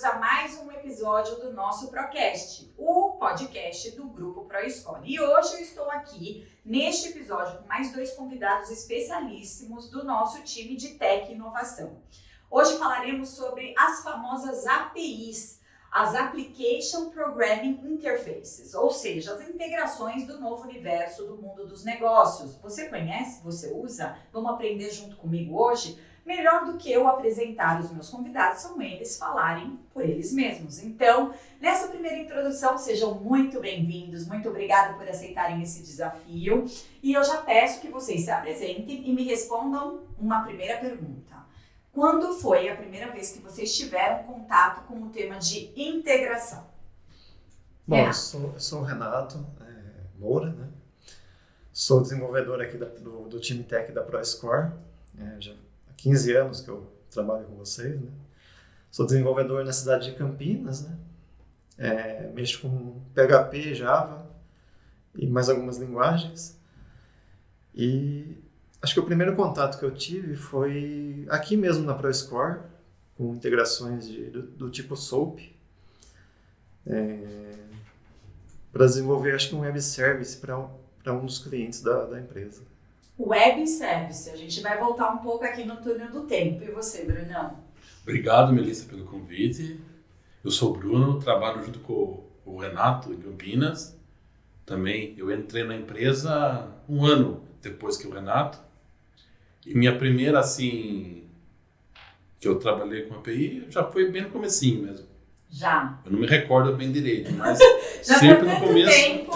bem-vindos a mais um episódio do nosso Procast, o podcast do Grupo ProEscola. E hoje eu estou aqui, neste episódio, com mais dois convidados especialíssimos do nosso time de Tech e Inovação. Hoje falaremos sobre as famosas APIs, as Application Programming Interfaces, ou seja, as integrações do novo universo do mundo dos negócios. Você conhece? Você usa? Vamos aprender junto comigo hoje? Melhor do que eu apresentar os meus convidados, são eles falarem por eles mesmos. Então, nessa primeira introdução, sejam muito bem-vindos, muito obrigada por aceitarem esse desafio. E eu já peço que vocês se apresentem e me respondam uma primeira pergunta. Quando foi a primeira vez que vocês tiveram contato com o tema de integração? Bom, eu sou o Renato Moura, né? Sou desenvolvedor aqui do time Tech da ProScore. Já 15 anos que eu trabalho com vocês, né? Sou desenvolvedor na cidade de Campinas, né? Mexo com PHP, Java e mais algumas linguagens. E acho que o primeiro contato que eu tive foi aqui mesmo na ProScore, com integrações do tipo SOAP, para desenvolver, acho que um web service para um dos clientes da empresa. Web Service, a gente vai voltar um pouco aqui no túnel do tempo. E você, Brunão? Obrigado, Melissa, pelo convite. Eu sou o Bruno, trabalho junto com o Renato em Campinas. Também eu entrei na empresa um ano depois que o Renato. E minha primeira, assim, que eu trabalhei com API, já foi bem no comecinho mesmo. Já? Eu não me recordo bem direito, mas já sempre no começo. Tempo.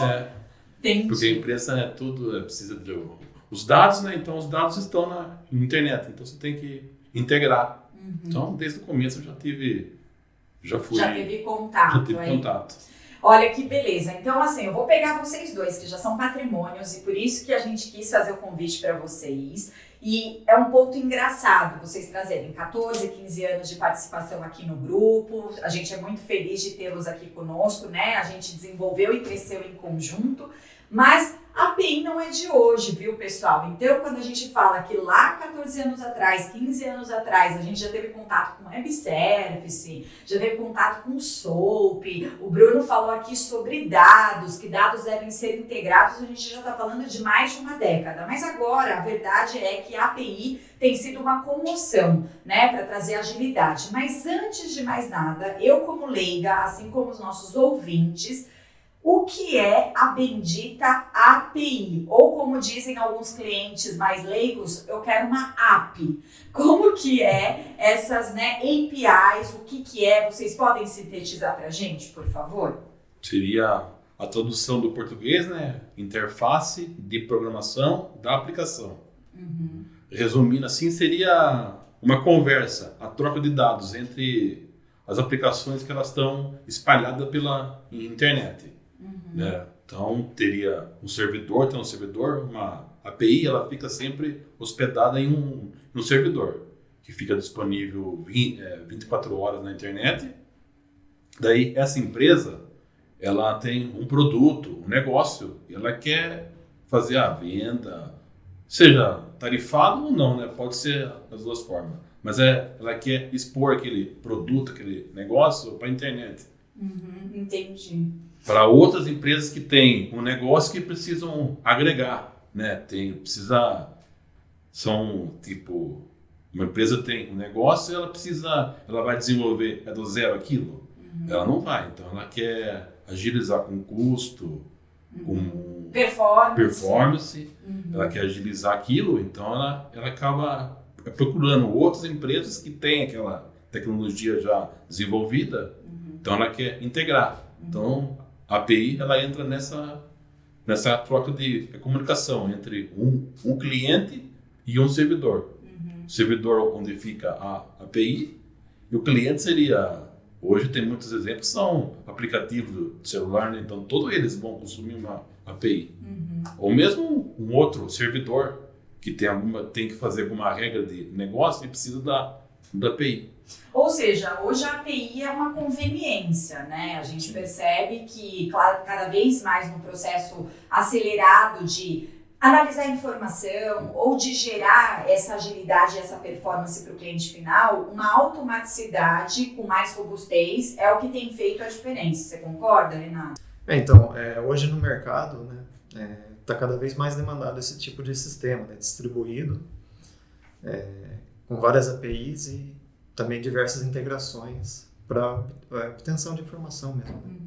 Entendi. Porque a empresa precisa de os dados, né? Então os dados estão na internet, então você tem que integrar. Uhum. Então desde o começo já teve contato. Olha que beleza. Então assim, eu vou pegar vocês dois que já são patrimônios e por isso que a gente quis fazer o convite para vocês. E é um ponto engraçado vocês trazerem 14, 15 anos de participação aqui no grupo. A gente é muito feliz de tê-los aqui conosco, né? A gente desenvolveu e cresceu em conjunto, mas a API não é de hoje, viu, pessoal? Então, quando a gente fala que lá 14 anos atrás, 15 anos atrás, a gente já teve contato com Web Service, já teve contato com SOAP, o Bruno falou aqui sobre dados, que dados devem ser integrados, a gente já está falando de mais de uma década. Mas agora, a verdade é que a API tem sido uma comoção, né, para trazer agilidade. Mas antes de mais nada, eu como leiga, assim como os nossos ouvintes, o que é a bendita API? Ou como dizem alguns clientes mais leigos, eu quero uma API. Como que é essas, né, APIs? O que é? Vocês podem sintetizar para a gente, por favor? Seria a tradução do português, né? Interface de programação da aplicação. Uhum. Resumindo assim, seria uma conversa, a troca de dados entre as aplicações que elas estão espalhadas pela internet. Né? Então, teria um servidor, uma API, ela fica sempre hospedada em um servidor, que fica disponível 24 horas na internet. Daí, essa empresa, ela tem um produto, um negócio, e ela quer fazer a venda, seja tarifado ou não, né? Pode ser das duas formas. Mas ela quer expor aquele produto, aquele negócio para a internet. Uhum, entendi. Para outras empresas que têm um negócio que precisam agregar, né? Uma empresa tem um negócio, ela vai desenvolver do zero aquilo? Uhum. Ela não vai, então ela quer agilizar com custo, com performance, ela quer agilizar aquilo, então ela acaba procurando outras empresas que têm aquela tecnologia já desenvolvida, então ela quer integrar. Então, a API ela entra nessa troca de comunicação entre um cliente e um servidor. O servidor onde fica a API e o cliente seria... Hoje tem muitos exemplos, são aplicativos de celular, né? Então todos eles vão consumir uma API. Ou mesmo um outro servidor que tem que fazer alguma regra de negócio e precisa da API. Ou seja, hoje a API é uma conveniência, né? A gente percebe que, claro, cada vez mais no processo acelerado de analisar a informação ou de gerar essa agilidade e essa performance para o cliente final, uma automaticidade com mais robustez é o que tem feito a diferença. Você concorda, Renato? Então, hoje no mercado, né, está cada vez mais demandado esse tipo de sistema, né, distribuído, com várias APIs e também diversas integrações para obtenção de informação mesmo.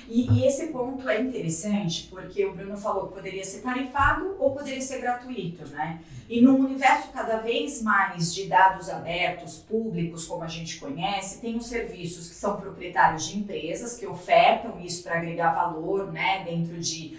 E esse ponto é interessante porque o Bruno falou que poderia ser tarifado ou poderia ser gratuito, né? E num universo cada vez mais de dados abertos, públicos, como a gente conhece, tem os serviços que são proprietários de empresas que ofertam isso para agregar valor, né, dentro de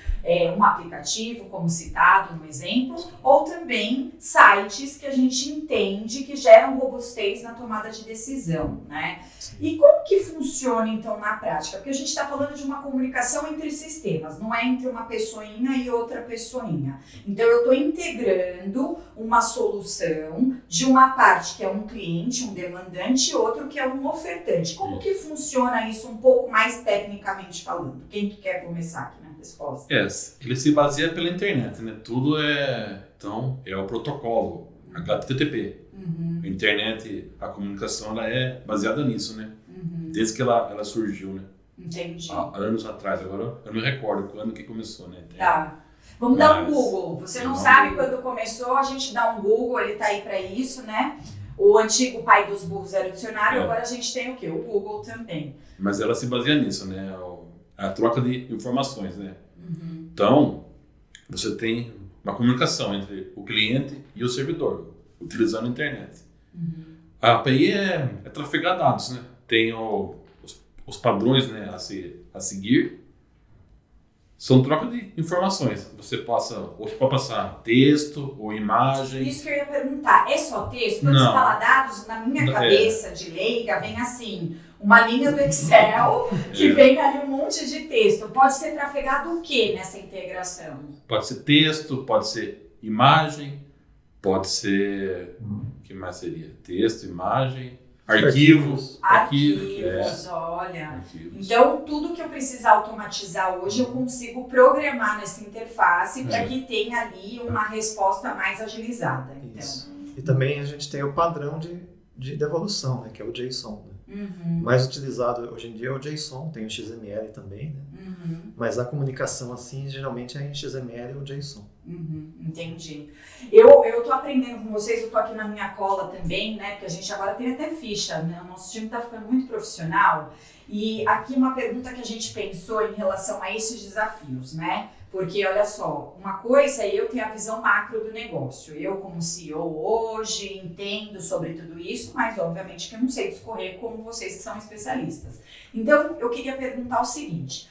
um aplicativo, como citado no exemplo, ou também sites que a gente entende que geram robustez na tomada de decisão, né? E como que funciona então na prática? Porque a gente está falando de uma comunicação entre sistemas, não é entre uma pessoinha e outra pessoinha. Então eu estou integrando uma solução de uma parte que é um cliente, um demandante, e outro que é um ofertante. Como que funciona isso um pouco mais tecnicamente falando? Quem que quer começar aqui na resposta? Ele se baseia pela internet, né? Tudo então, é o protocolo HTTP. A internet, a comunicação, ela é baseada nisso, né? Desde que ela surgiu, né? Entendi. Há anos atrás, agora eu não recordo quando que começou, né? Tá. Vamos dar um Google. Você não sabe quando começou, a gente dá um Google, ele tá aí para isso, né? O antigo pai dos burros era o dicionário, agora a gente tem o quê? O Google também. Mas ela se baseia nisso, né? A troca de informações, né? Então, você tem uma comunicação entre o cliente e o servidor, utilizando a internet. A API é trafegar dados, né? Tem os padrões, né, a seguir. São troca de informações. Você pode passar texto ou imagem. Isso que eu ia perguntar. É só texto? Quando Não. você fala dados, na minha cabeça de leiga, vem assim, uma linha do Excel que vem ali um monte de texto. Pode ser trafegado o que nessa integração? Pode ser texto, pode ser imagem, pode ser... O que mais seria? Texto, imagem, arquivos. Olha. Arquivos. Então, tudo que eu precisar automatizar hoje, eu consigo programar nessa interface para que tenha ali uma resposta mais agilizada. Então. E também a gente tem o padrão de devolução, né, que é o JSON. Né? Mais utilizado hoje em dia é o JSON, tem o XML também, né? Mas a comunicação assim geralmente é em XML ou JSON. Entendi. Eu tô aprendendo com vocês, eu tô aqui na minha cola também, né? Porque a gente agora tem até ficha, né? O nosso time tá ficando muito profissional. E aqui uma pergunta que a gente pensou em relação a esses desafios, né? Porque, olha só, uma coisa é eu ter a visão macro do negócio. Eu, como CEO hoje, entendo sobre tudo isso, mas obviamente que eu não sei discorrer como vocês que são especialistas. Então, eu queria perguntar o seguinte: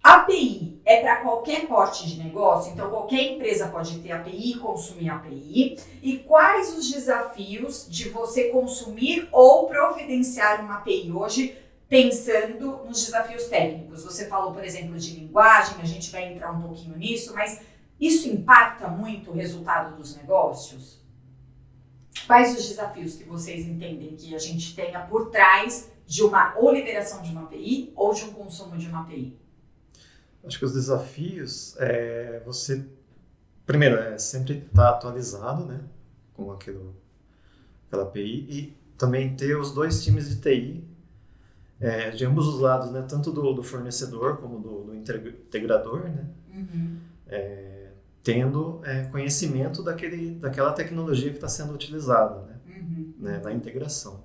API é para qualquer porte de negócio? Então, qualquer empresa pode ter API e consumir API? E quais os desafios de você consumir ou providenciar uma API hoje, pensando nos desafios técnicos? Você falou, por exemplo, de linguagem, a gente vai entrar um pouquinho nisso, mas isso impacta muito o resultado dos negócios? Quais os desafios que vocês entendem que a gente tenha por trás de uma ou liberação de uma API ou de um consumo de uma API? Acho que os desafios é você, primeiro, sempre estar atualizado, né, com aquela API e também ter os dois times de TI de ambos os lados, né, tanto do fornecedor como do integrador, né, tendo conhecimento daquela tecnologia que está sendo utilizada, né, na integração.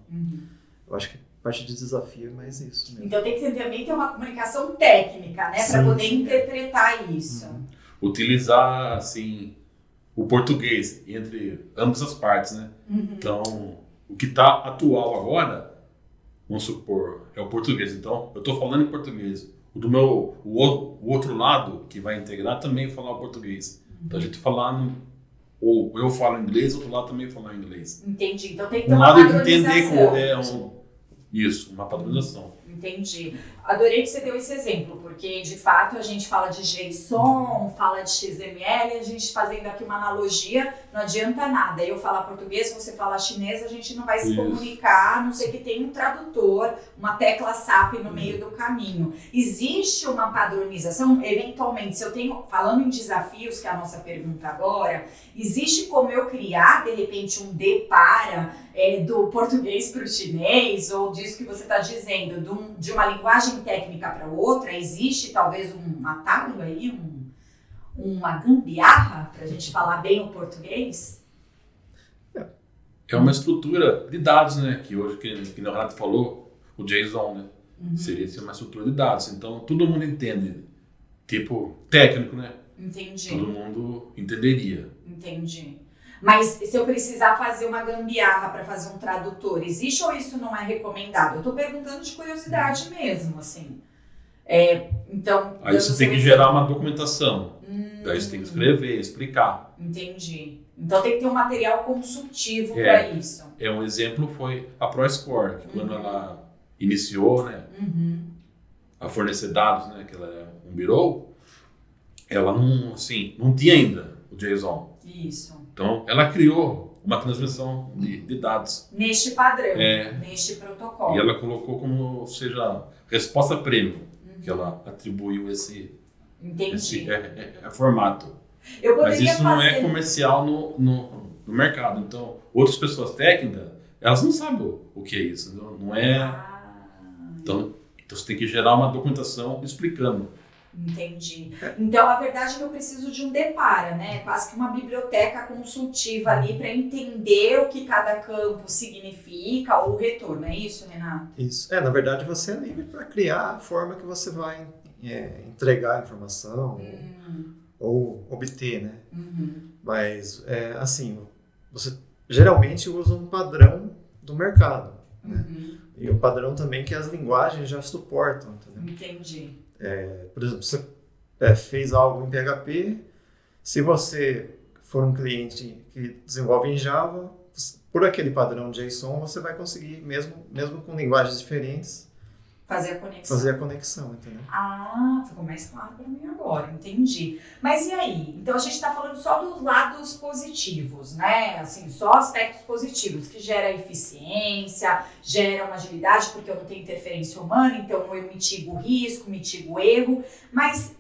Eu acho que parte de desafio é mais isso mesmo. Então tem que também ter uma comunicação técnica, né, para poder interpretar isso. Utilizar, assim, o português entre ambas as partes, né? Então, o que está atual agora, vamos supor, é o português. Então, eu estou falando em português. O outro lado que vai integrar também falar o português. Então, a gente ou eu falo inglês, o outro lado também fala inglês. Entendi. Então tem que ter Um uma lado padronização. entender uma padronização. Entendi. Adorei que você deu esse exemplo, porque de fato a gente fala de JSON, fala de XML, a gente fazendo aqui uma analogia, não adianta nada. Eu falar português, você falar chinês, a gente não vai se comunicar, a não ser que tenha um tradutor, uma tecla SAP no meio do caminho. Existe uma padronização, eventualmente, se eu tenho, falando em desafios, que é a nossa pergunta agora, existe como eu criar, de repente, um depara do português para o chinês, ou disso que você está dizendo, de uma linguagem técnica para outra? Existe talvez um atalho aí, uma gambiarra para a gente falar bem o português? É uma estrutura de dados, né? Que hoje, que o Renato falou, o JSON, né? Seria uma estrutura de dados. Então, todo mundo entende. Tipo, técnico, né? Entendi. Todo mundo entenderia. Entendi. Mas se eu precisar fazer uma gambiarra para fazer um tradutor, existe ou isso não é recomendado? Eu estou perguntando de curiosidade mesmo, assim. Então, aí você tem que gerar uma documentação. Daí você tem que escrever, explicar. Entendi. Então tem que ter um material consultivo para isso. Um exemplo foi a ProScore, que quando ela iniciou, né, a fornecer dados, né, que ela é um bureau, ela não tinha ainda o JSON. Isso. Então, ela criou uma transmissão de dados. Neste padrão, neste protocolo. E ela colocou como, seja, resposta premium, que ela atribuiu esse formato. Mas isso não é comercial no mercado. Então, outras pessoas técnicas, elas não sabem o que é isso. Não é... Então, você tem que gerar uma documentação explicando. Entendi. Então, a verdade é que eu preciso de um depara, né? Quase que uma biblioteca consultiva ali para entender o que cada campo significa ou o retorno. É isso, Renato? Isso. Na verdade, você é livre para criar a forma que você vai entregar a informação ou obter, né? Mas, assim, você geralmente usa um padrão do mercado, né? E o padrão também que as linguagens já suportam, entendeu? Entendi. Por exemplo, você fez algo em PHP, se você for um cliente que desenvolve em Java, por aquele padrão JSON, você vai conseguir, mesmo com linguagens diferentes, fazer a conexão, entendeu? Ficou mais claro para mim agora, entendi. Mas e aí? Então a gente está falando só dos lados positivos, né? Assim, só aspectos positivos, que gera eficiência, gera uma agilidade, porque eu não tenho interferência humana, então eu mitigo o risco, mitigo o erro. Mas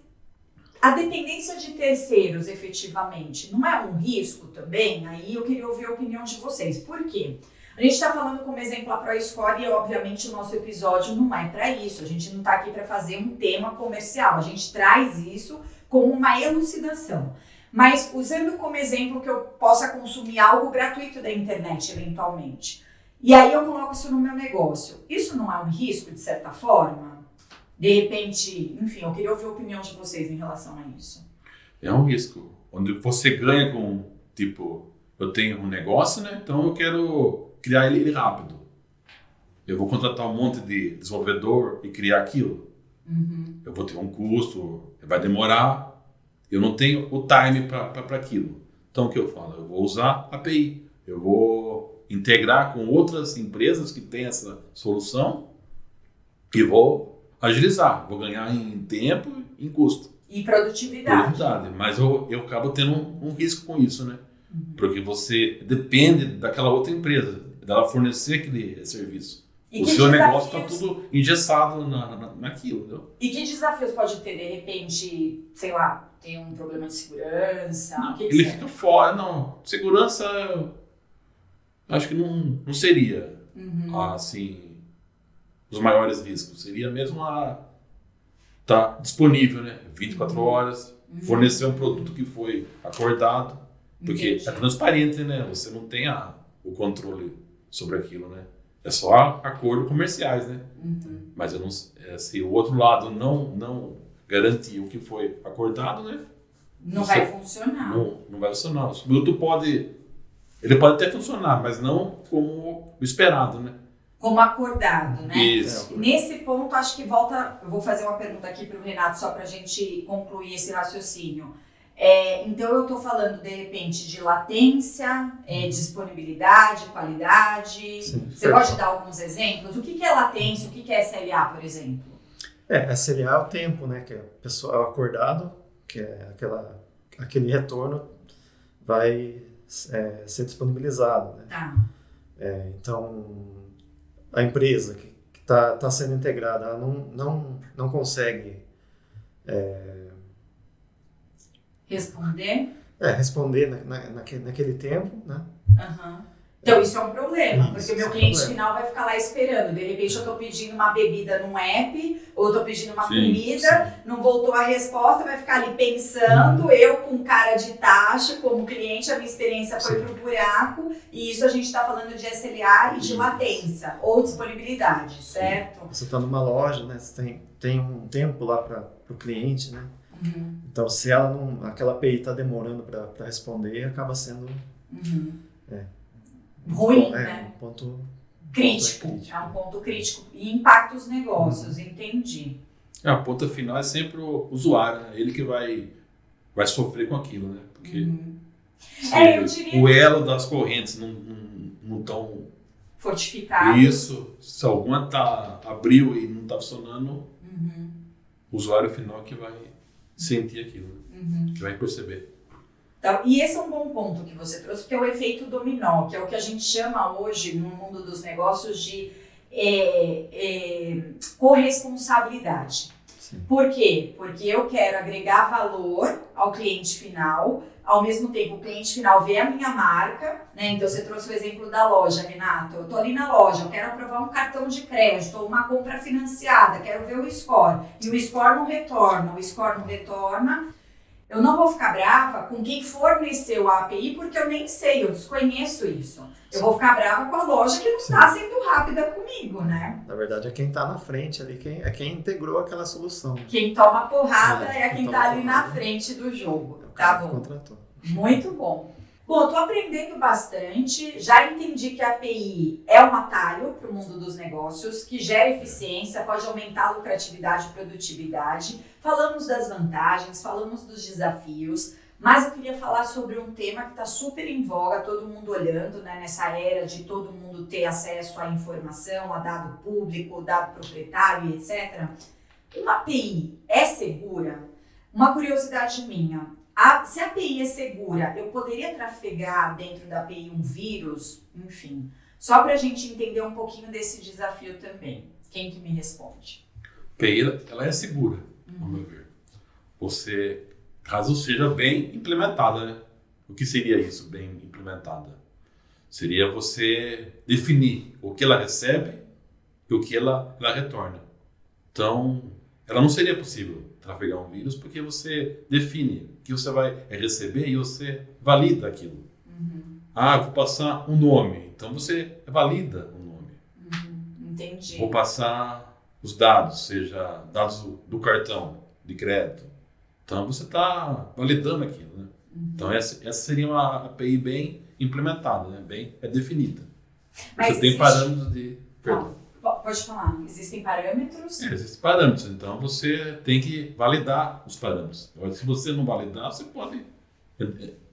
a dependência de terceiros, efetivamente, não é um risco também? Aí eu queria ouvir a opinião de vocês. Por quê? A gente está falando como exemplo a ProScore e, obviamente, o nosso episódio não é para isso. A gente não está aqui para fazer um tema comercial. A gente traz isso como uma elucidação. Mas usando como exemplo que eu possa consumir algo gratuito da internet, eventualmente. E aí eu coloco isso no meu negócio. Isso não é um risco, de certa forma? De repente, enfim, eu queria ouvir a opinião de vocês em relação a isso. É um risco. Onde você ganha com, tipo, eu tenho um negócio, né? Então eu quero criar ele rápido. Eu vou contratar um monte de desenvolvedor e criar aquilo. Eu vou ter um custo, vai demorar. Eu não tenho o time para aquilo. Então o que eu falo? Eu vou usar API. Eu vou integrar com outras empresas que têm essa solução e vou agilizar. Vou ganhar em tempo e em custo. E produtividade. Mas eu acabo tendo um risco com isso, né? Porque você depende daquela outra empresa, dela fornecer aquele serviço. O seu negócio está tudo engessado naquilo, entendeu? E que desafios pode ter, de repente, sei lá, tem um problema de segurança? Não, ele fica fora, não. Segurança, acho que não seria, assim, os maiores riscos. Seria mesmo estar disponível, né? 24 horas, fornecer um produto que foi acordado. Porque é transparente, né? Você não tem o controle sobre aquilo, né? É só acordos comerciais, né? Mas eu não, se o outro lado não garantir o que foi acordado, né? Não vai funcionar. Não vai funcionar. O produto pode até funcionar, mas não como o esperado, né? Como acordado, né? Isso. Nesse ponto, acho que volta... Eu vou fazer uma pergunta aqui para o Renato, só para a gente concluir esse raciocínio. Então eu estou falando de repente de latência, disponibilidade, qualidade. Sim, Você pode dar alguns exemplos? O que é latência, o que é SLA, por exemplo? SLA é o tempo, né, que é o pessoal acordado, que é aquele retorno vai ser disponibilizado, né? Tá. Então, a empresa que está sendo integrada, ela não consegue responder naquele tempo, né? Uhum. Então isso é um problema, porque o meu cliente problema. final vai ficar lá esperando. De repente eu estou pedindo uma bebida num app, ou eu estou pedindo uma Sim, comida, não voltou a resposta, vai ficar ali pensando, eu com cara de taxa, como cliente, a minha experiência foi pro buraco, e isso a gente está falando de SLA e de latência, ou disponibilidade, certo? Você está numa loja, né? Você tem um tempo lá para o cliente, né? Uhum. Então, se aquela API está demorando para responder, acaba sendo ruim, né? Um ponto Crítico. É um ponto crítico. E impacta os negócios, entendi. A ponta final é sempre o usuário, né? Ele que vai sofrer com aquilo, né? Porque eu diria o elo das correntes não estão fortificado. Isso, se alguma abriu e não está funcionando, o usuário final que vai sentir aquilo, que vai perceber. Então, e esse é um bom ponto que você trouxe, que é o efeito dominó, que é o que a gente chama hoje no mundo dos negócios de corresponsabilidade. Sim. Por quê? Porque eu quero agregar valor ao cliente final, ao mesmo tempo o cliente final vê a minha marca, né? Então você trouxe o exemplo da loja, Renato. Eu estou ali na loja, eu quero aprovar um cartão de crédito ou uma compra financiada, quero ver o score. E o score não retorna, eu não vou ficar brava com quem forneceu a API, porque eu nem sei, eu desconheço isso. Eu vou ficar brava com a loja que não está sendo rápida comigo, né? Na verdade, é quem está na frente ali, quem integrou aquela solução. Quem toma porrada é quem está ali na frente do jogo. Tá bom. Contratou. Muito bom. Bom, estou aprendendo bastante, já entendi que a API é um atalho para o mundo dos negócios, que gera eficiência, pode aumentar a lucratividade e produtividade. Falamos das vantagens, falamos dos desafios, mas eu queria falar sobre um tema que está super em voga, todo mundo olhando, né, nessa era de todo mundo ter acesso à informação, a dado público, dado proprietário e etc. Uma API é segura? Uma curiosidade minha. Se a API é segura, eu poderia trafegar dentro da API um vírus? Enfim, só para a gente entender um pouquinho desse desafio também. Quem que me responde? A API, ela é segura, ao meu ver. Você, caso seja bem implementada, né? O que seria isso, bem implementada? Seria você definir o que ela recebe e o que ela retorna. Então, ela não seria possível trafegar um vírus porque você define que você vai receber e você valida aquilo. Vou passar um nome, então você valida o nome. Entendi. Vou passar os dados, seja dados do cartão de crédito. Então você está validando aquilo, né? Então essa seria uma API bem implementada, né? Bem definida. Mas você tem parâmetros de... Perdão. Pode falar, existem parâmetros? Existem parâmetros, então você tem que validar os parâmetros. Agora, se você não validar, você pode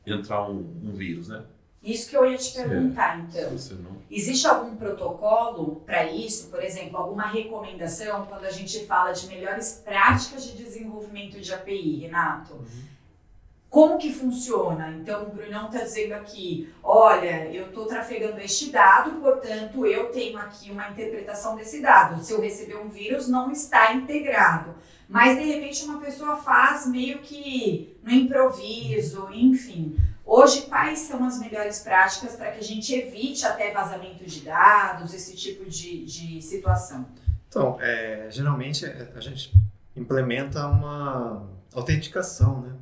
entrar um vírus, né? Isso que eu ia te perguntar, então. Se você não... Existe algum protocolo para isso? Por exemplo, alguma recomendação quando a gente fala de melhores práticas de desenvolvimento de API, Renato? Como que funciona? Então, o Brunão está dizendo aqui, olha, eu estou trafegando este dado, portanto, eu tenho aqui uma interpretação desse dado. Se eu receber um vírus, não está integrado. Mas, de repente, uma pessoa faz meio que no improviso, enfim. Hoje, quais são as melhores práticas para que a gente evite até vazamento de dados, esse tipo de situação? Então, geralmente, a gente implementa uma autenticação, né?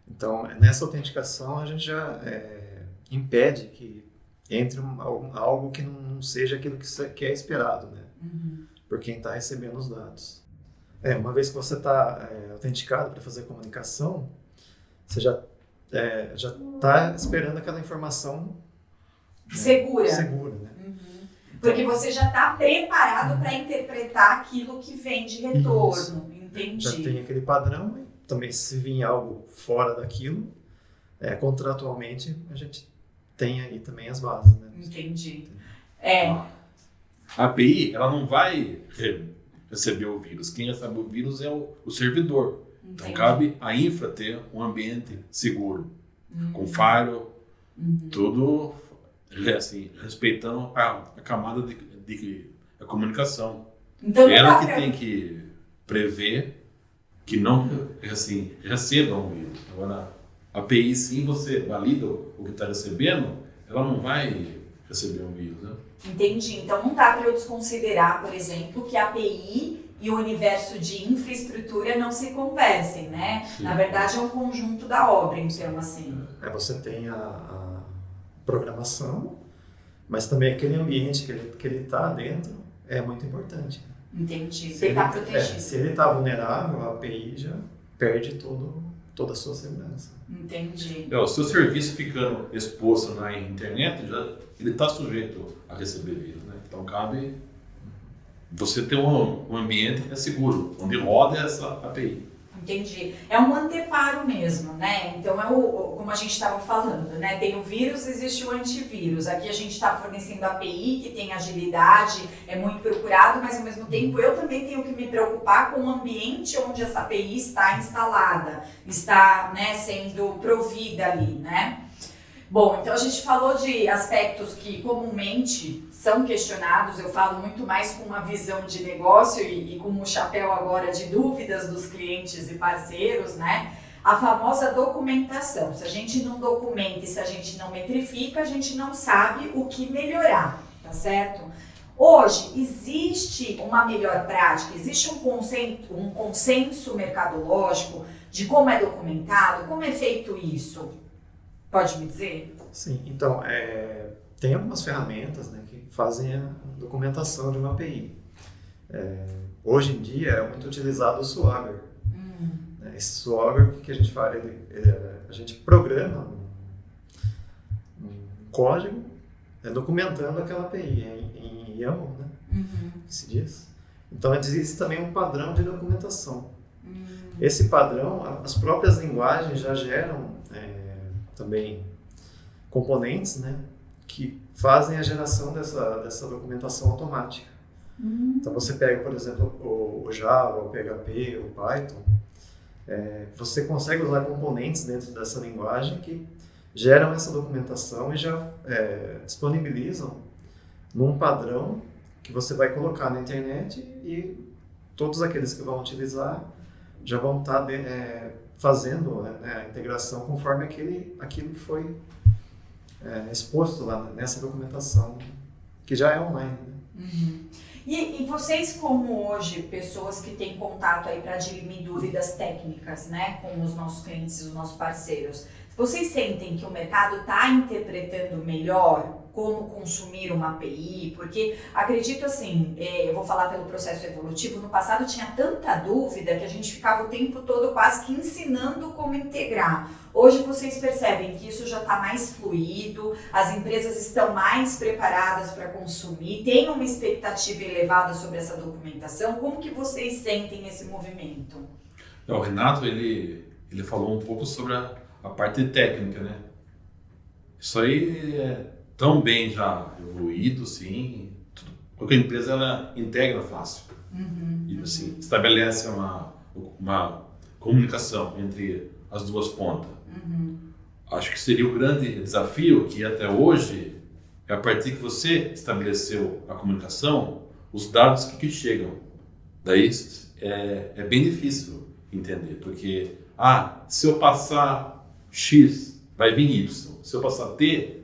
Então, nessa autenticação, a gente já impede que entre algo que não seja aquilo que é esperado, né? Por quem está recebendo os dados. Uma vez que você está autenticado para fazer a comunicação, você já está esperando aquela informação segura, né? Porque você já está preparado para interpretar aquilo que vem de retorno. Entendi. Já tem aquele padrão também se vir algo fora daquilo, contratualmente a gente tem aí também as bases, né? Entendi. A API, ela não vai receber o vírus. Quem recebe o vírus é o servidor. Entendi. Então, cabe à infra ter um ambiente seguro, com firewall, tudo assim, respeitando a camada de comunicação. Então, ela que tem que prever que não assim, receba um vírus. Agora, a API, sim, você valida o que está recebendo, ela não vai receber um vírus, né? Entendi. Então não dá para eu desconsiderar, por exemplo, que a API e o universo de infraestrutura não se conversem, né? Sim. Na verdade é um conjunto da obra, então assim. Você tem a programação, mas também aquele ambiente que ele está dentro é muito importante. Entendi. Você está protegido. Se ele está vulnerável, a API já perde toda a sua segurança. Entendi. O seu serviço ficando exposto na internet, ele está sujeito a receber vírus, né? Então cabe você ter um ambiente seguro, onde roda essa API. Entendi. É um anteparo mesmo, né? Então é como a gente estava falando, né? Tem o vírus, existe o antivírus. Aqui a gente está fornecendo API, que tem agilidade, é muito procurado, mas ao mesmo tempo eu também tenho que me preocupar com o ambiente onde essa API está instalada, está, né, sendo provida ali, né? Bom, então a gente falou de aspectos que comumente são questionados, eu falo muito mais com uma visão de negócio e com o chapéu agora de dúvidas dos clientes e parceiros, né? A famosa documentação. Se a gente não documenta e se a gente não metrifica, a gente não sabe o que melhorar, tá certo? Hoje, existe uma melhor prática, existe um consenso mercadológico de como é documentado, como é feito isso? Pode me dizer? Sim, então, tem algumas ferramentas, né, que fazem a documentação de uma API. Hoje em dia é muito utilizado o Swagger. Esse Swagger, o que a gente faz? A gente programa um código documentando aquela API em YAML, né, que se diz. Então existe também um padrão de documentação. Esse padrão, as próprias linguagens já geram também componentes, né, que fazem a geração dessa documentação automática. Então você pega, por exemplo, o Java, o PHP, o Python, você consegue usar componentes dentro dessa linguagem que geram essa documentação e já disponibilizam num padrão que você vai colocar na internet e todos aqueles que vão utilizar já vão estar fazendo a integração conforme aquilo que foi exposto lá nessa documentação, que já é online. Né? E vocês, como hoje, pessoas que têm contato aí para dirimir dúvidas técnicas, né, com os nossos clientes e os nossos parceiros, vocês sentem que o mercado está interpretando melhor como consumir uma API? Porque acredito assim, eu vou falar pelo processo evolutivo, no passado tinha tanta dúvida que a gente ficava o tempo todo quase que ensinando como integrar. Hoje vocês percebem que isso já está mais fluido, as empresas estão mais preparadas para consumir, tem uma expectativa elevada sobre essa documentação. Como que vocês sentem esse movimento? O Renato, ele falou um pouco sobre a parte técnica, né? Isso aí é tão bem já evoluído, sim. Qualquer empresa, ela integra fácil. E assim, estabelece uma comunicação entre as duas pontas. Acho que seria o grande desafio que até hoje é a partir que você estabeleceu a comunicação, os dados que chegam. Daí é bem difícil entender, porque se eu passar X, vai vir Y. Se eu passar T,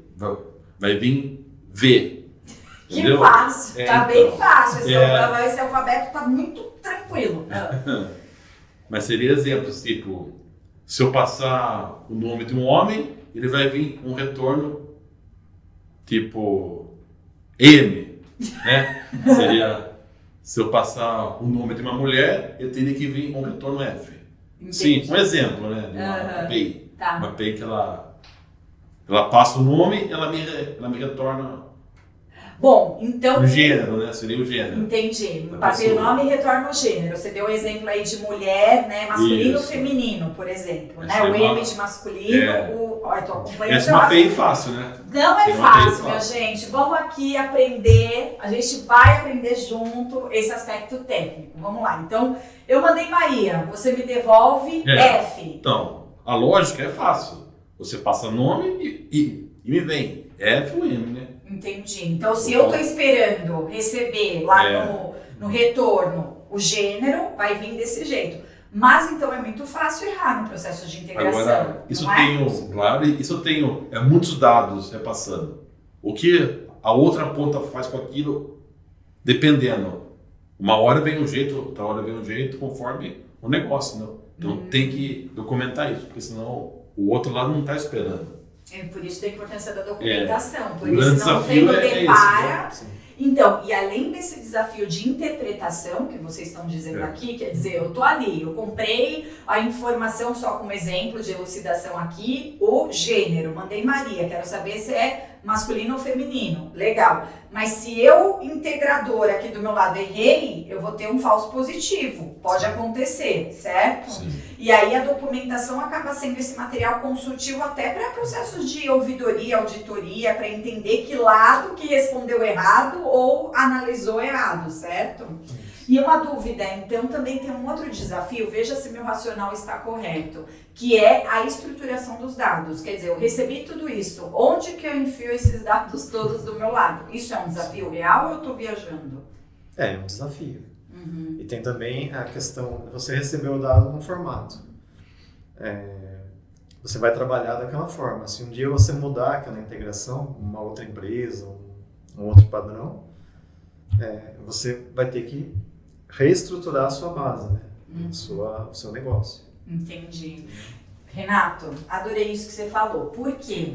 vai vir V. Que fácil, tá bem fácil. Esse alfabeto tá muito tranquilo. Mas seria exemplos, tipo, se eu passar o nome de um homem, ele vai vir um retorno tipo M, né? Seria, se eu passar o nome de uma mulher, eu teria que vir um retorno F. Entendi. Sim, um exemplo, né? De uma API. Tá. Uma API que ela passa o nome, ela me retorna. Bom, então... O gênero, né? Seria o gênero. Entendi. Da Passei o pessoa. nome e retorna o gênero. Você deu o exemplo aí de mulher, né? Masculino Isso. feminino, por exemplo. Essa Né? é O uma- M de masculino, É. o... Ó, eu tô acompanhando Essa seu mapeia raciocínio. fácil, né? Não é Você mapeia fácil, minha fácil. gente. Vamos aqui aprender. A gente vai aprender junto esse aspecto técnico. Vamos lá. Então, eu mandei Maria. Você me devolve F. Então, a lógica é fácil. Você passa nome e me vem F ou M, né? Entendi. Então, se eu tô esperando receber lá no retorno o gênero, vai vir desse jeito. Mas, então, é muito fácil errar no processo de integração. Agora, isso não é? claro, isso eu tenho muitos dados repassando. O que a outra ponta faz com aquilo, dependendo. Uma hora vem um jeito, outra hora vem um jeito, conforme o negócio, né? Então tem que documentar isso, porque senão o outro lado não está esperando. É por isso da importância da documentação. O Porque grande senão desafio quando é esse, depara... né? Sim. Então, e além desse desafio de interpretação que vocês estão dizendo aqui, quer dizer, eu tô ali, eu comprei a informação só como exemplo de elucidação aqui, o gênero, mandei Maria, quero saber se é masculino ou feminino, legal. Mas se eu, integradora aqui do meu lado, errei, eu vou ter um falso positivo, pode acontecer, certo? Sim. E aí a documentação acaba sendo esse material consultivo até para processos de ouvidoria, auditoria, para entender que lado que respondeu errado ou analisou errado, certo? E uma dúvida, então também tem um outro desafio, veja se meu racional está correto, que é a estruturação dos dados. Quer dizer, eu recebi tudo isso, onde que eu enfio esses dados todos do meu lado? Isso é um desafio real ou eu estou viajando? É um desafio. Uhum. E tem também a questão, você recebeu o dado num formato. Você vai trabalhar daquela forma. Se um dia você mudar aquela integração, uma outra empresa, um outro padrão, você vai ter que reestruturar a sua base, né? O seu negócio. Entendi. Renato, adorei isso que você falou. Por quê?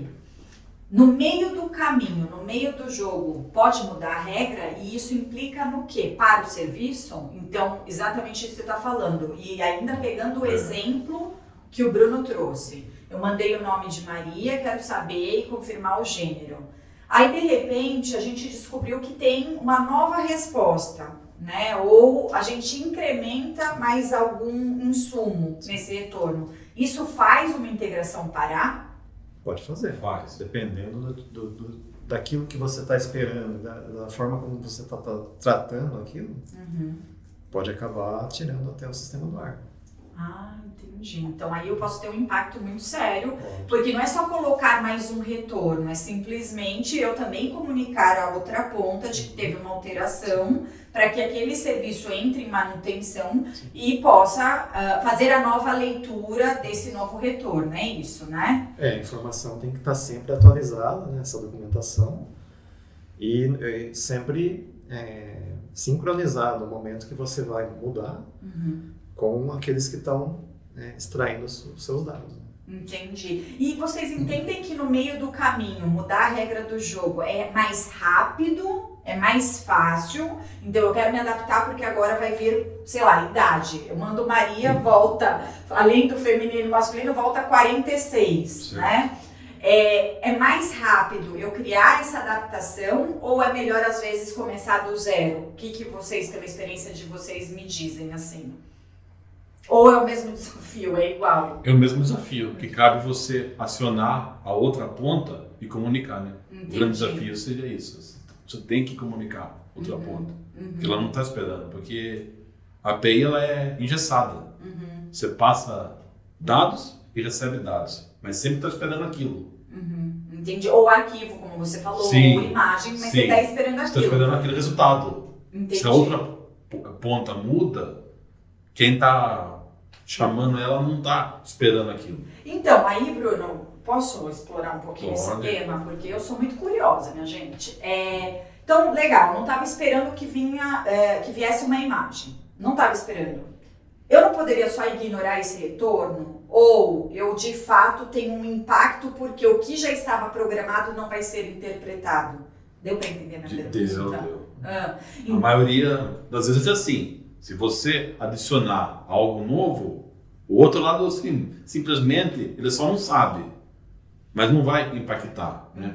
No meio do caminho, no meio do jogo, pode mudar a regra e isso implica no quê? Para o serviço? Então, exatamente isso que você está falando. E ainda pegando o exemplo que o Bruno trouxe. Eu mandei o nome de Maria, quero saber e confirmar o gênero. Aí, de repente, a gente descobriu que tem uma nova resposta, né? Ou a gente incrementa mais algum insumo nesse retorno. Isso faz uma integração parar? Pode fazer. Faz. Dependendo daquilo que você está esperando, da forma como você está tratando aquilo, pode acabar tirando até o sistema do ar. Ah, entendi. Então aí eu posso ter um impacto muito sério, Pode. porque não é só colocar mais um retorno, é simplesmente eu também comunicar a outra ponta de que teve uma alteração para que aquele serviço entre em manutenção e possa fazer a nova leitura desse novo retorno, é isso, né? A informação tem que estar sempre atualizada, né, essa documentação, e sempre sincronizado no momento que você vai mudar com aqueles que estão extraindo os seus dados. Entendi. E vocês entendem que no meio do caminho, mudar a regra do jogo é mais rápido, é mais fácil, então eu quero me adaptar porque agora vai vir, sei lá, idade. Eu mando Maria, volta, além do feminino e masculino, volta 46, Sim. né? É mais rápido eu criar essa adaptação ou é melhor às vezes começar do zero? O que vocês, pela experiência de vocês, me dizem assim? Ou é o mesmo desafio, é igual? É o mesmo desafio, que cabe você acionar a outra ponta e comunicar, né? Entendi. O grande desafio seria isso. Você tem que comunicar a outra ponta. Porque ela não está esperando, porque a API ela é engessada. Você passa dados e recebe dados, mas sempre está esperando aquilo. Entendi. Ou arquivo, como você falou, Sim, ou imagem, mas sim. você está esperando Você está aquilo. esperando aquele resultado. Entendi. Se a outra ponta muda, quem está chamando ela não está esperando aquilo. Então, aí, Bruno, posso explorar um pouquinho esse Pode. tema? Porque eu sou muito curiosa, minha gente. Então, legal, não estava esperando que viesse uma imagem. Não estava esperando. Eu não poderia só ignorar esse retorno? Ou eu, de fato, tenho um impacto porque o que já estava programado não vai ser interpretado? Deu para entender minha pergunta? Deu. Ah, A maioria das vezes é assim. Se você adicionar algo novo, o outro lado assim, simplesmente ele só não sabe, mas não vai impactar, né?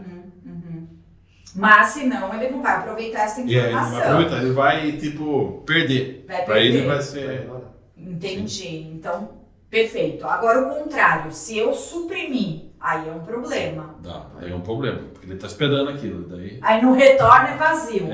Mas senão ele não vai aproveitar essa E aí ele não informação. vai aproveitar, ele vai, tipo, perder. Vai Pra ele perder. vai ser... Entendi. Então, perfeito. Agora o contrário, se eu suprimir, aí é um problema. Dá, aí é um problema, porque ele tá esperando aquilo, daí... Aí no retorno é vazio,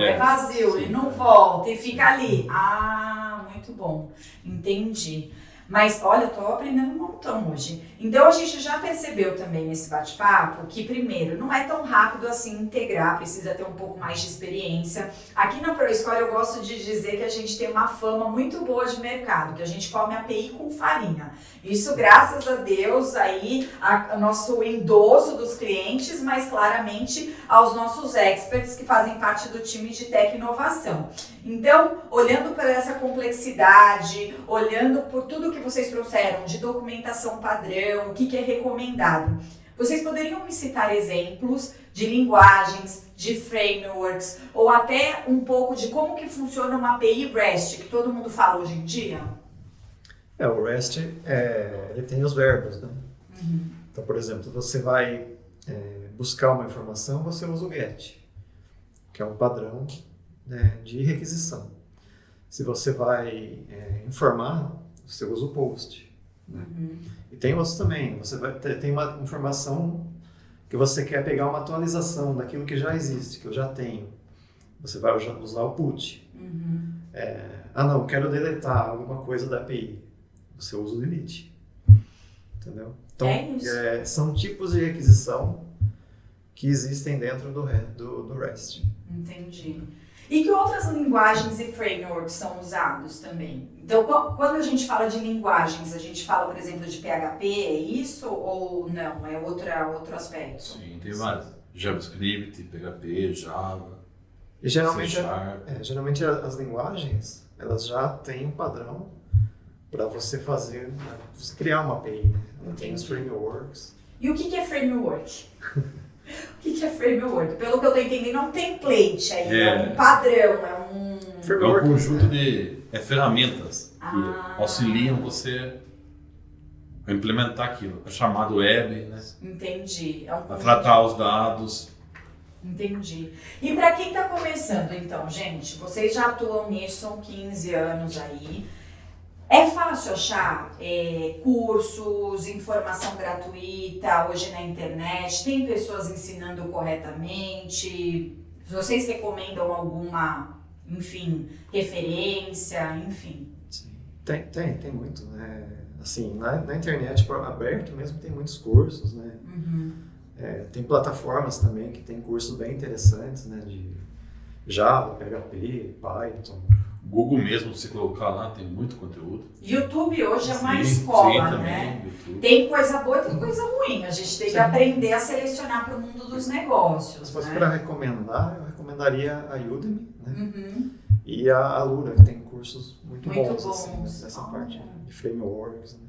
Sim. ele não volta e fica ali. Ah, muito bom. Entendi. Mas olha, eu tô aprendendo um montão hoje. Então a gente já percebeu também nesse bate-papo que, primeiro, não é tão rápido assim integrar, precisa ter um pouco mais de experiência. Aqui na ProScore eu gosto de dizer que a gente tem uma fama muito boa de mercado, que a gente come API com farinha. Isso, graças a Deus, aí, ao nosso endosso dos clientes, mas claramente aos nossos experts que fazem parte do time de Tech e Inovação. Então, olhando para essa complexidade, olhando por tudo que vocês trouxeram de documentação padrão, o que é recomendado, vocês poderiam me citar exemplos de linguagens, de frameworks, ou até um pouco de como que funciona uma API REST, que todo mundo fala hoje em dia? O REST, ele tem os verbos, né? Então, por exemplo, você vai buscar uma informação, você usa o GET, que é um padrão, né, de requisição. Se você vai informar, você usa o POST. Né? E tem outros também. Você tem uma informação que você quer pegar uma atualização daquilo que já existe, que eu já tenho. Você vai usar o PUT. Não, quero deletar alguma coisa da API. Você usa o delete. Entendeu? Então, são tipos de requisição que existem dentro do REST. Entendi. E que outras linguagens e frameworks são usados também? Então, quando a gente fala de linguagens, a gente fala, por exemplo, de PHP, é isso ou não? É outro aspecto? Sim, tem vários. JavaScript, PHP, Java, E geralmente, C Sharp. geralmente as linguagens, elas já têm um padrão para você fazer, né, você criar uma API. Né? Tem os frameworks. E o que é framework? O que é framework? Pelo que eu estou entendendo, é um template aí, é um padrão, é um... É um conjunto de ferramentas que auxiliam você a implementar aquilo. É chamado web, né? Entendi. A tratar os dados. Entendi. E para quem está começando, então, gente, vocês já atuam nisso há 15 anos aí. É fácil achar cursos, informação gratuita hoje na internet? Tem pessoas ensinando corretamente? Vocês recomendam alguma, enfim, referência, enfim? Sim. Tem muito, né? Assim, na internet aberto mesmo tem muitos cursos, né? Tem plataformas também que tem cursos bem interessantes, né? De Java, PHP, Python. Google mesmo, se colocar lá, tem muito conteúdo. YouTube hoje é uma escola, também, né? YouTube. Tem coisa boa e tem coisa ruim. A gente tem que aprender a selecionar para o mundo dos negócios. Se fosse né? para recomendar, eu recomendaria a Udemy, né? E a Alura, que tem cursos muito bons. Assim, nessa parte de frameworks. Né?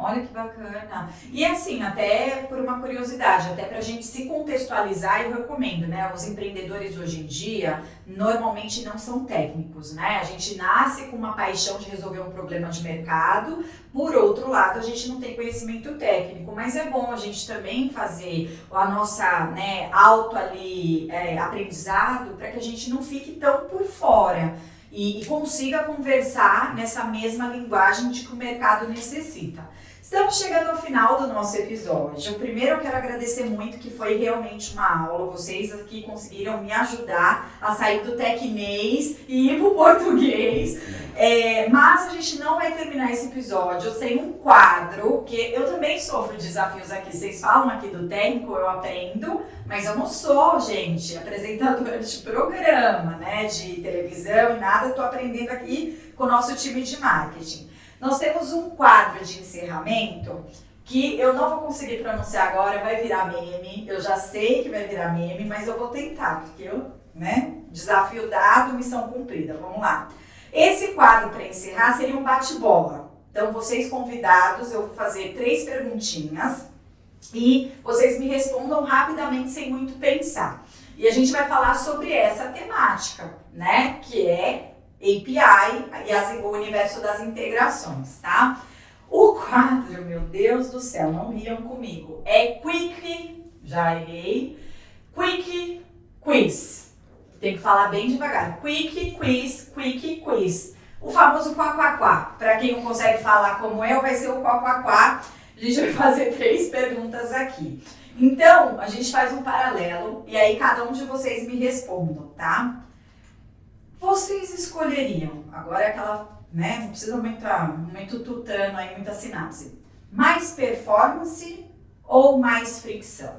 Olha que bacana. E assim, até por uma curiosidade, até pra gente se contextualizar, eu recomendo, né? Os empreendedores hoje em dia, normalmente não são técnicos, né? A gente nasce com uma paixão de resolver um problema de mercado, por outro lado, a gente não tem conhecimento técnico, mas é bom a gente também fazer a nossa, né, aprendizado para que a gente não fique tão por fora e consiga conversar nessa mesma linguagem de que o mercado necessita. Estamos chegando ao final do nosso episódio. Primeiro eu quero agradecer muito, que foi realmente uma aula. Vocês aqui conseguiram me ajudar a sair do tecnês e ir para o português. Mas a gente não vai terminar esse episódio sem um quadro, que eu também sofro desafios aqui. Vocês falam aqui do técnico, eu aprendo, mas eu não sou, gente, apresentadora de programa, né, de televisão e nada. Estou aprendendo aqui com o nosso time de marketing. Nós temos um quadro de encerramento que eu não vou conseguir pronunciar agora, vai virar meme. Eu já sei que vai virar meme, mas eu vou tentar, porque desafio dado, missão cumprida. Vamos lá. Esse quadro, para encerrar, seria um bate-bola. Então, vocês convidados, eu vou fazer 3 perguntinhas e vocês me respondam rapidamente, sem muito pensar. E a gente vai falar sobre essa temática, né? Que é API e o universo das integrações, tá? O quadro, meu Deus do céu, não riam comigo, é Quick, já errei, Quick quiz. Tem que falar bem devagar. Quick quiz, quick quiz. O famoso quá. Para quem não consegue falar como eu, vai ser o quá. A gente vai fazer 3 perguntas aqui. Então, a gente faz um paralelo e aí cada um de vocês me respondam, tá? Vocês escolheriam, agora é aquela, né, não precisa muito tutano aí, muita sinapse. Mais performance ou mais fricção?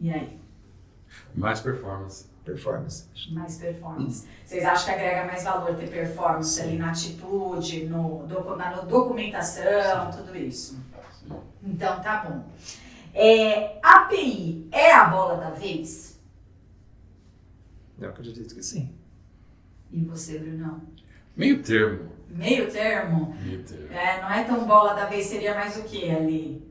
E aí? Mais performance. Performance. Mais performance. Vocês acham que agrega mais valor ter performance ali na atitude, na documentação, tudo isso? Então tá bom. API é a bola da vez? Eu acredito que sim. E você, Brunão? Meio termo. Meio termo? Meio termo. Não é tão bola da vez, seria mais o que ali?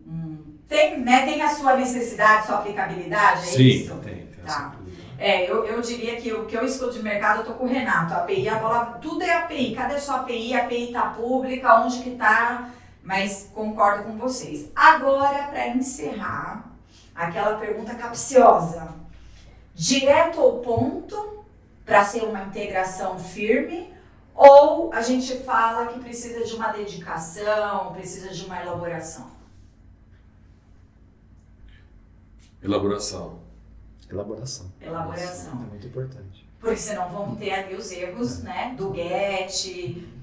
Tem a sua necessidade, sua aplicabilidade, é Sim, isso? tem Tá. essa Eu diria que o que eu estudo de mercado, eu tô com o Renato. A API, a bola, tudo é API. Cadê sua API? A API tá pública, onde que tá? Mas concordo com vocês. Agora, para encerrar, aquela pergunta capciosa. Direto ao ponto, para ser uma integração firme, ou a gente fala que precisa de uma dedicação, precisa de uma elaboração? Elaboração. Elaboração. É muito importante. Porque senão vão ter ali os erros, né? Do get,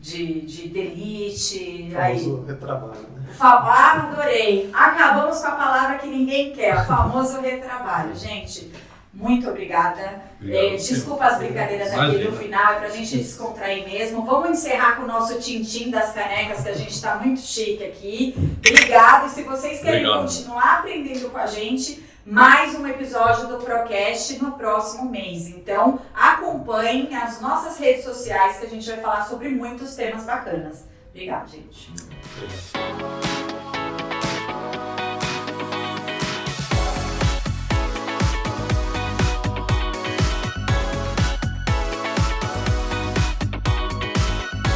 de delete. O famoso retrabalho, né? Adorei. Acabamos com a palavra que ninguém quer, o famoso retrabalho. Gente, muito obrigada. Desculpa as brincadeiras aqui no final, é pra gente descontrair mesmo. Vamos encerrar com o nosso tintim das canecas, que a gente tá muito chique aqui. Obrigada. E se vocês querem continuar aprendendo com a gente, mais um episódio do Procast no próximo mês. Então, acompanhem as nossas redes sociais, que a gente vai falar sobre muitos temas bacanas. Obrigada, gente. Obrigado.